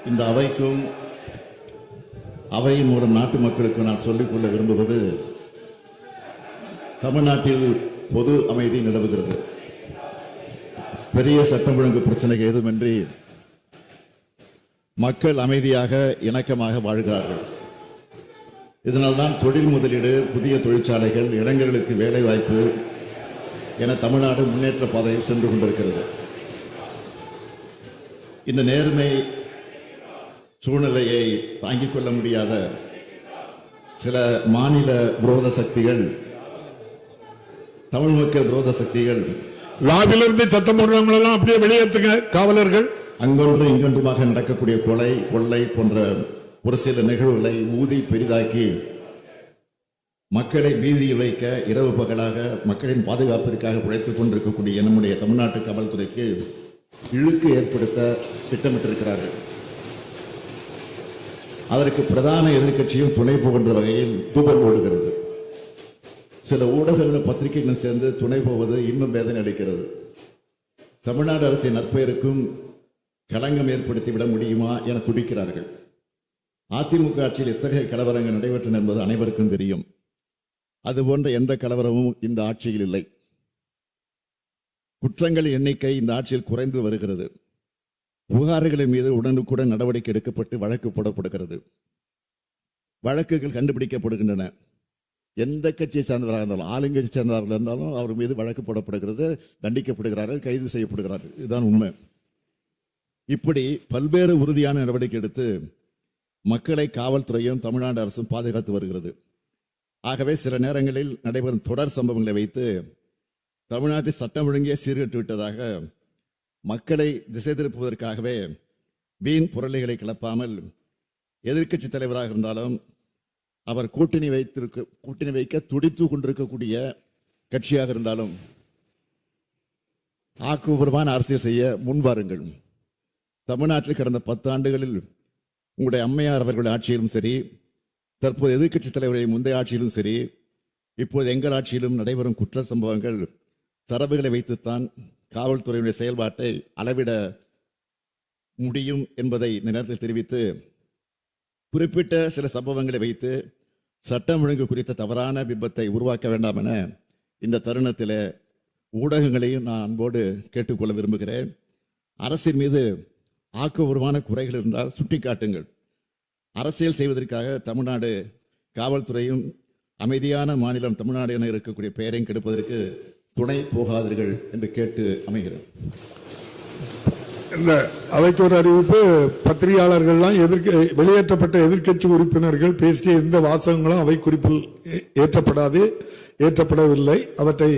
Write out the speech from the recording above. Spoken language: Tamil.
இந்த அவைக்கும் அவையின் மூலம் நாட்டு மக்களுக்கு நான் சொல்லிக்கொள்ள விரும்புவது, தமிழ்நாட்டில் பொது அமைதி நிலவுகிறது. பெரிய சட்டம் ஒழுங்கு பிரச்சனை ஏதுமின்றி மக்கள் அமைதியாக இணக்கமாக வாழ்கிறார்கள். இதனால்தான் தொழில் முதலீடு, புதிய தொழிற்சாலைகள், இளைஞர்களுக்கு வேலை வாய்ப்பு என தமிழ்நாடு முன்னேற்ற பாதையில் சென்று கொண்டிருக்கிறது. இந்த நேர்மை சூழ்நிலையை தாங்கிக் கொள்ள முடியாத சில மாநில விரோத சக்திகள், தமிழ் மக்கள் விரோத சக்திகள், லாபிலிருந்து சட்டம் போடுறவங்களெல்லாம் அப்படியே வெளியேற்றுங்க. காவலர்கள் அங்கொன்று இங்கொன்றுமாக நடக்கக்கூடிய கொலை, கொள்ளை போன்ற ஒரு சில நிகழ்வுகளை ஊதி பெரிதாக்கி மக்களை பீதியில் வைக்க இரவு பகலாக மக்களின் பாதுகாப்பிற்காக உழைத்துக் கொண்டிருக்கக்கூடிய நம்முடைய தமிழ்நாட்டு காவல்துறைக்கு இழுக்கு ஏற்படுத்த திட்டமிட்டிருக்கிறார்கள். அதற்கு பிரதான எதிர்க்கட்சியும் துணை போகின்ற வகையில் தூபல் ஓடுகிறது. சில ஊடகங்களும் பத்திரிகைகளும் சேர்ந்து துணை போவது இன்னும் வேதனை அளிக்கிறது. தமிழ்நாடு அரசின் நற்பெயருக்கும் களங்கம் ஏற்படுத்திவிட முடியுமா என துடிக்கிறார்கள். அதிமுக ஆட்சியில் எத்தகைய கலவரங்கள் நடைபெற்றன என்பது அனைவருக்கும் தெரியும். அதுபோன்ற எந்த கலவரமும் இந்த ஆட்சியில் இல்லை. குற்றங்களின் எண்ணிக்கை இந்த ஆட்சியில் குறைந்து வருகிறது. புகார்களின் மீது உடனுக்குடன் நடவடிக்கை எடுக்கப்பட்டு வழக்கு போடப்படுகிறது. வழக்குகள் கண்டுபிடிக்கப்படுகின்றன. எந்த கட்சியை சார்ந்தவராக இருந்தாலும், ஆளுங்கட்சி சார்ந்தவர்கள் இருந்தாலும் அவர் மீது வழக்கு போடப்படுகிறது, தண்டிக்கப்படுகிறார்கள், கைது செய்யப்படுகிறார்கள். இதுதான் உண்மை. இப்படி பல்வேறு உறுதியான நடவடிக்கை எடுத்து மக்களை காவல்துறையும் தமிழ்நாடு அரசும் பாதுகாத்து வருகிறது. ஆகவே சில நேரங்களில் நடைபெறும் தொடர் சம்பவங்களை வைத்து தமிழ்நாட்டில் சட்டம் ஒழுங்கே சீர்கட்டு விட்டதாக மக்களை திசை திருப்புவதற்காகவே வீண் புரளிகளை கிளப்பாமல், எதிர்க்கட்சி தலைவராக இருந்தாலும் அவர் கூட்டணி வைக்க துடித்து கொண்டிருக்கக்கூடிய கட்சியாக இருந்தாலும் ஆக்கப்பூர்வமான அரசியல் செய்ய முன்வாருங்கள். தமிழ்நாட்டில் கடந்த 10 ஆண்டுகளில் உங்களுடைய அம்மையார் அவர்களுடைய ஆட்சியிலும் சரி, தற்போது எதிர்க்கட்சி தலைவருடைய முந்தைய ஆட்சியிலும் சரி, இப்போது எங்கள் ஆட்சியிலும் நடைபெறும் குற்ற சம்பவங்கள் தரவுகளை வைத்துத்தான் காவல்துறையினுடைய செயல்பாட்டை அளவிட முடியும் என்பதை இந்த நேரத்தில் தெரிவித்து, குறிப்பிட்ட சில சம்பவங்களை வைத்து சட்டம் ஒழுங்கு குறித்த தவறான பிம்பத்தை உருவாக்க வேண்டாம் என இந்த தருணத்தில் ஊடகங்களையும் நான் அன்போடு கேட்டுக்கொள்ள விரும்புகிறேன். அரசின் மீது ஆக்கப்பூர்வமான குறைகள் இருந்தால் சுட்டிக்காட்டுங்கள். அரசியல் செய்வதற்காக தமிழ்நாடு காவல்துறையும் அமைதியான மாநிலம் தமிழ்நாடு என இருக்கக்கூடிய பெயரையும் கெடுப்பதற்கு துணை போகாதீர்கள் என்று கேட்டு அமைகிறேன். இந்த அவைக்கு ஒரு அறிவிப்பு. பத்திரிகையாளர்கள்லாம் வெளியேற்றப்பட்ட எதிர்க்கட்சி உறுப்பினர்கள் பேசிய எந்த வாசகங்களும் அவை குறிப்பில் ஏற்றப்படவில்லை. அவற்றை